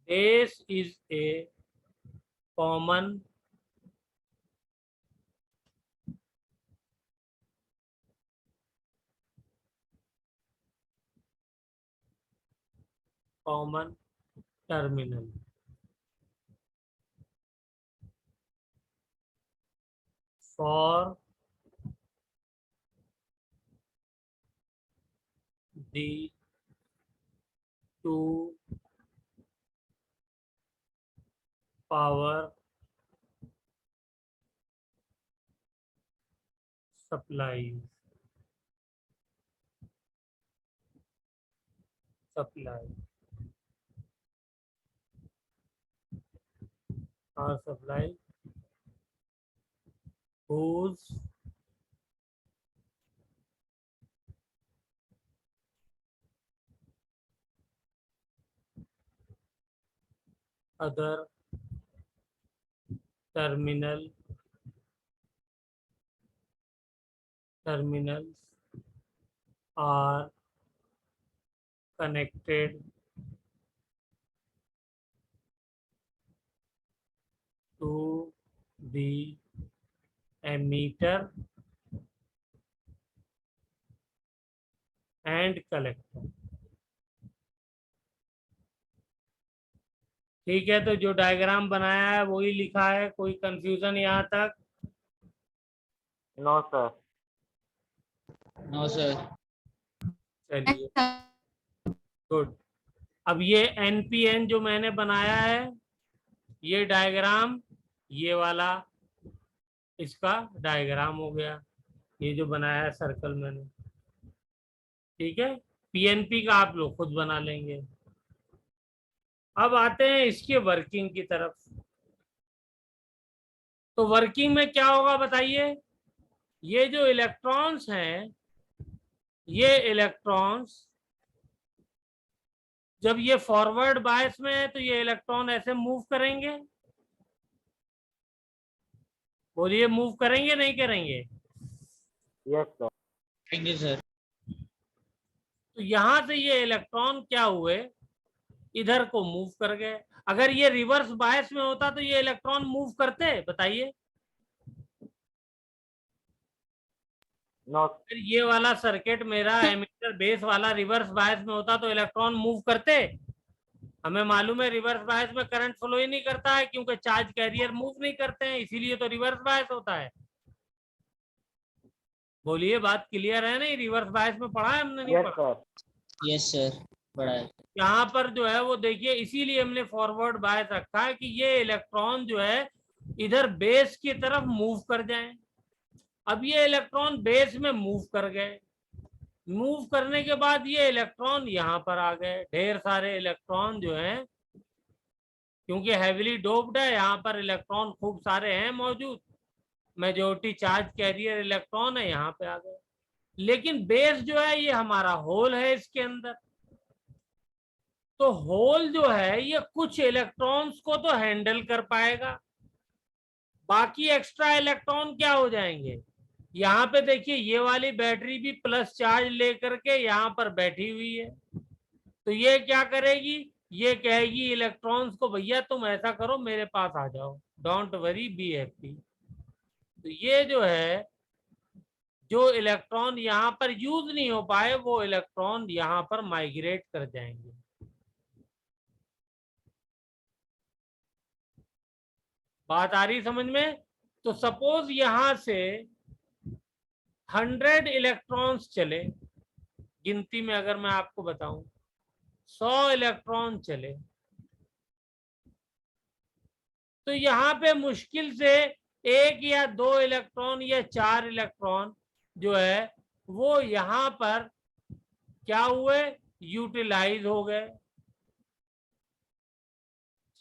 Base is a common terminal for the two power supplies. Power supply whose other terminals are connected to the emitter and collector. ठीक है, तो जो diagram बनाया है वही लिखा है, कोई कंफ्यूजन यहाँ तक? No sir. No sir. चलिए गुड। अब ये एनपीएन जो मैंने बनाया है, ये डायग्राम, ये वाला इसका डायग्राम हो गया, ये जो बनाया है सर्कल मैंने। ठीक है, पीएनपी का आप लोग खुद बना लेंगे। अब आते हैं इसके वर्किंग की तरफ। तो वर्किंग में क्या होगा बताइए? ये जो इलेक्ट्रॉन्स हैं, ये इलेक्ट्रॉन्स जब ये फॉरवर्ड बायस में है तो ये इलेक्ट्रॉन ऐसे मूव करेंगे। बोलिए, मूव करेंगे नहीं करेंगे? Yes sir. करेंगे सर। तो यहां से ये इलेक्ट्रॉन क्या हुए, इधर को मूव कर गए। अगर ये रिवर्स बायस में होता तो ये इलेक्ट्रॉन मूव करते? बताइए। नो। फिर ये वाला सर्किट मेरा एमिटर बेस वाला रिवर्स बायस में होता तो इलेक्ट्रॉन मूव करते? हमें मालूम है रिवर्स बायस में करंट फ्लो ही नहीं करता है, क्योंकि चार्ज कैरियर मूव नहीं करते हैं, इसीलिए तो रिवर्स बायस होता है। बोलिए, बात क्लियर है नहीं? रिवर्स बायस में पढ़ा है हमने? नहीं यस पढ़ा? सर। यस सर, बड़ा है। यहाँ पर जो है वो देखिए, इसीलिए हमने फॉरवर्ड बायस रखा है कि ये इलेक्ट्रॉन जो है इधर बेस की तरफ मूव कर जाएं। अब ये इलेक्ट्रॉन बेस में मूव कर गए। मूव करने के बाद ये इलेक्ट्रॉन यहाँ पर आ गए। ढेर सारे इलेक्ट्रॉन जो हैं, क्योंकि हैवीली डोप्ड है, यहाँ पर इलेक्ट्रॉन खूब सारे हैं मौजूद, मेजॉरिटी चार्ज कैरियर इलेक्ट्रॉन है, यहाँ पे आ गए। लेकिन बेस जो है ये हमारा होल है इसके अंदर। तो होल जो है ये कुछ इलेक्ट्रॉन्स को तो हैंडल कर पाएगा, बाकी एक्स्ट्रा इलेक्ट्रॉन क्या हो जाएंगे? यहाँ पे देखिए, ये वाली बैटरी भी प्लस चार्ज लेकर के यहाँ पर बैठी हुई है। तो ये क्या करेगी? ये कहेगी इलेक्ट्रॉन्स को, भैया तुम ऐसा करो, मेरे पास आ जाओ, डोंट वरी, बी हैप्पी। तो ये जो है, जो इलेक्ट्रॉन यहाँ पर यूज नहीं हो पाए वो इलेक्ट्रॉन यहाँ पर माइग्रेट कर जाएंगे। बात आ रही समझ में? तो सपोज यहां से 100 इलेक्ट्रॉन्स चले, गिनती में अगर मैं आपको बताऊं 100 इलेक्ट्रॉन चले, तो यहाँ पे मुश्किल से 1 या 2 इलेक्ट्रॉन या 4 इलेक्ट्रॉन जो है वो यहाँ पर क्या हुए, यूटिलाइज हो गए।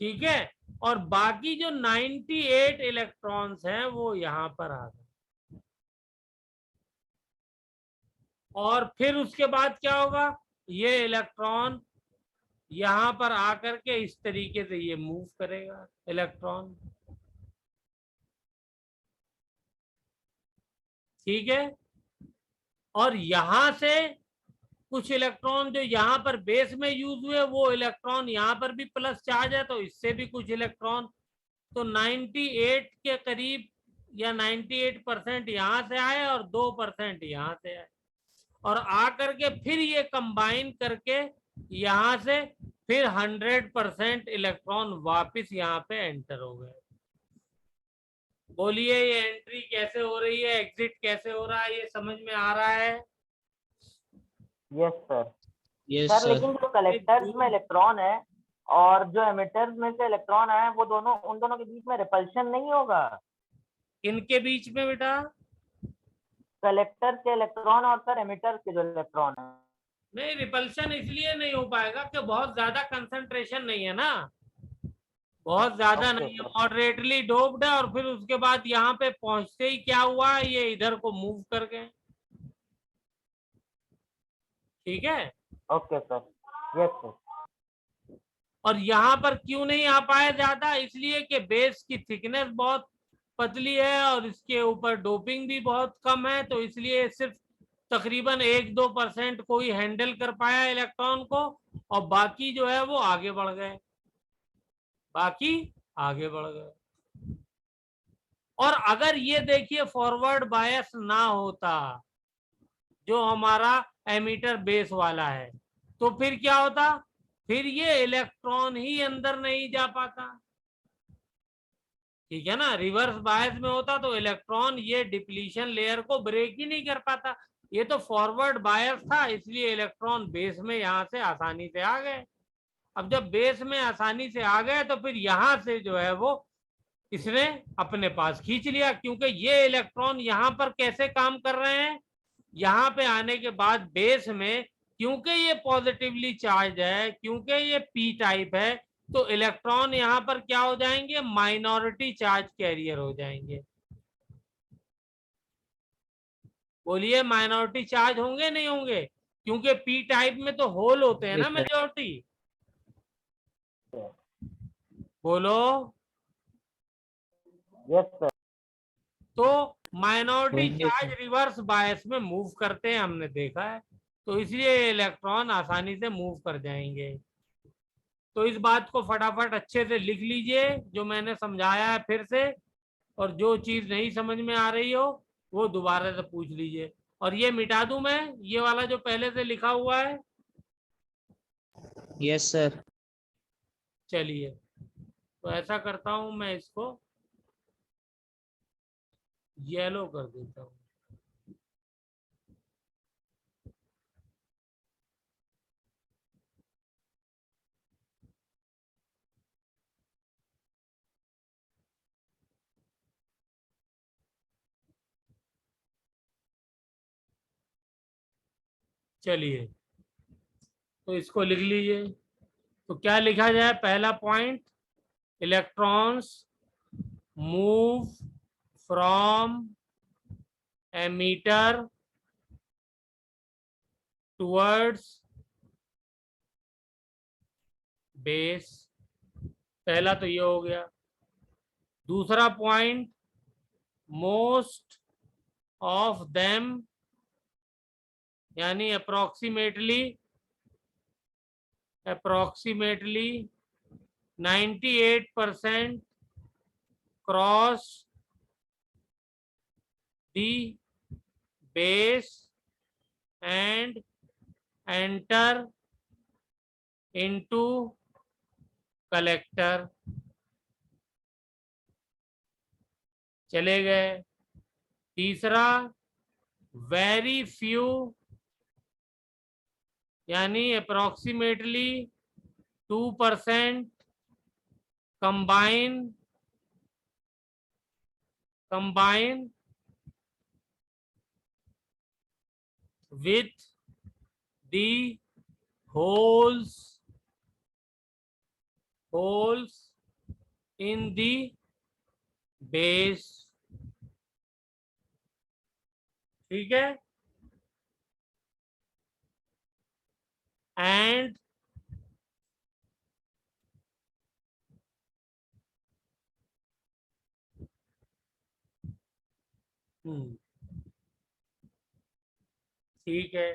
ठीक है, और बाकी जो 98 इलेक्ट्रॉन्स हैं वो यहाँ पर आ गए। और फिर उसके बाद क्या होगा? ये इलेक्ट्रॉन यहां पर आकर के इस तरीके से ये मूव करेगा इलेक्ट्रॉन। ठीक है, और यहां से कुछ इलेक्ट्रॉन जो यहाँ पर बेस में यूज हुए वो इलेक्ट्रॉन यहाँ पर भी प्लस चार्ज है, तो इससे भी कुछ इलेक्ट्रॉन, तो 98 के करीब या 98% यहाँ से आए और 2% यहाँ से आए, और आकर के फिर ये कंबाइन करके यहाँ से फिर 100% इलेक्ट्रॉन वापस यहाँ पे एंटर हो गए। बोलिए ये एंट्री कैसे हो रही है, एग्जिट कैसे हो रहा है, ये समझ में आ रहा है? Yes sir. Yes, sir sir. लेकिन जो कलेक्टर्स में इलेक्ट्रॉन है और जो एमिटर्स में से इलेक्ट्रॉन आए वो दोनों, उन दोनों के बीच में रिपल्शन नहीं होगा? इनके बीच में बेटा कलेक्टर के इलेक्ट्रॉन और सर एमिटर के जो इलेक्ट्रॉन है। नहीं, रिपल्शन इसलिए नहीं हो पाएगा कि बहुत ज्यादा कंसंट्रेशन नहीं है ना, बहुत ज्यादा ओके नहीं है, सर। मॉडरेटली डोप्ड है, और फिर उसके बाद यहाँ पे पहुंचते ही क्या हुआ, ये इधर को मूव कर गए। ठीक है, ओके सर। Yes sir. और यहाँ पर क्यों नहीं आ पाया ज्यादा, इसलिए कि बेस की थिकनेस बहुत पतली है और इसके ऊपर डोपिंग भी बहुत कम है, तो इसलिए सिर्फ तकरीबन 1-2% को ही हैंडल कर पाया इलेक्ट्रॉन को, और बाकी जो है वो आगे बढ़ गए, बाकी आगे बढ़ गए। और अगर ये देखिए फॉरवर्ड बायस ना होता जो हमारा एमीटर बेस वाला है, तो फिर क्या होता, फिर ये इलेक्ट्रॉन ही अंदर नहीं जा पाता। ठीक है ना, रिवर्स बायस में होता तो इलेक्ट्रॉन ये डिप्लीशन लेयर को ब्रेक ही नहीं कर पाता। ये तो फॉरवर्ड बायस था, इसलिए इलेक्ट्रॉन बेस में यहां से आसानी से आ गए। अब जब बेस में आसानी से आ गए तो फिर यहां से जो है वो इसने अपने पास खींच लिया, क्योंकि ये इलेक्ट्रॉन यहां पर कैसे काम कर रहे हैं, यहां पे आने के बाद बेस में, क्योंकि ये पॉजिटिवली चार्ज है, क्योंकि ये पी टाइप है, तो इलेक्ट्रॉन यहां पर क्या हो जाएंगे, माइनॉरिटी चार्ज कैरियर हो जाएंगे। बोलिए माइनॉरिटी चार्ज होंगे नहीं होंगे, क्योंकि पी टाइप में तो होल होते हैं ना Yes, sir. मेजॉरिटी। बोलो। Yes sir. तो माइनॉरिटी होंगे चार्ज sir. रिवर्स बायस में मूव करते हैं, हमने देखा है, तो इसलिए इलेक्ट्रॉन आसानी से मूव कर जाएंगे। तो इस बात को फटाफट अच्छे से लिख लीजिए जो मैंने समझाया है फिर से, और जो चीज नहीं समझ में आ रही हो वो दोबारा से पूछ लीजिए। और ये मिटा दूं मैं, ये वाला जो पहले से लिखा हुआ है? Yes, sir. चलिए, तो ऐसा करता हूं, मैं इसको येलो कर देता हूं। चलिए, तो इसको लिख लीजिए। तो क्या लिखा जाए, पहला point, electrons move from emitter towards base. पहला तो ये हो गया। दूसरा पॉइंट, मोस्ट ऑफ देम, यानी approximately 98% cross the base and enter into collector. चले गए। तीसरा, वेरी फ्यू, यानी approximately 2% combine with the holes in the base। ठीक है, एंड ठीक है,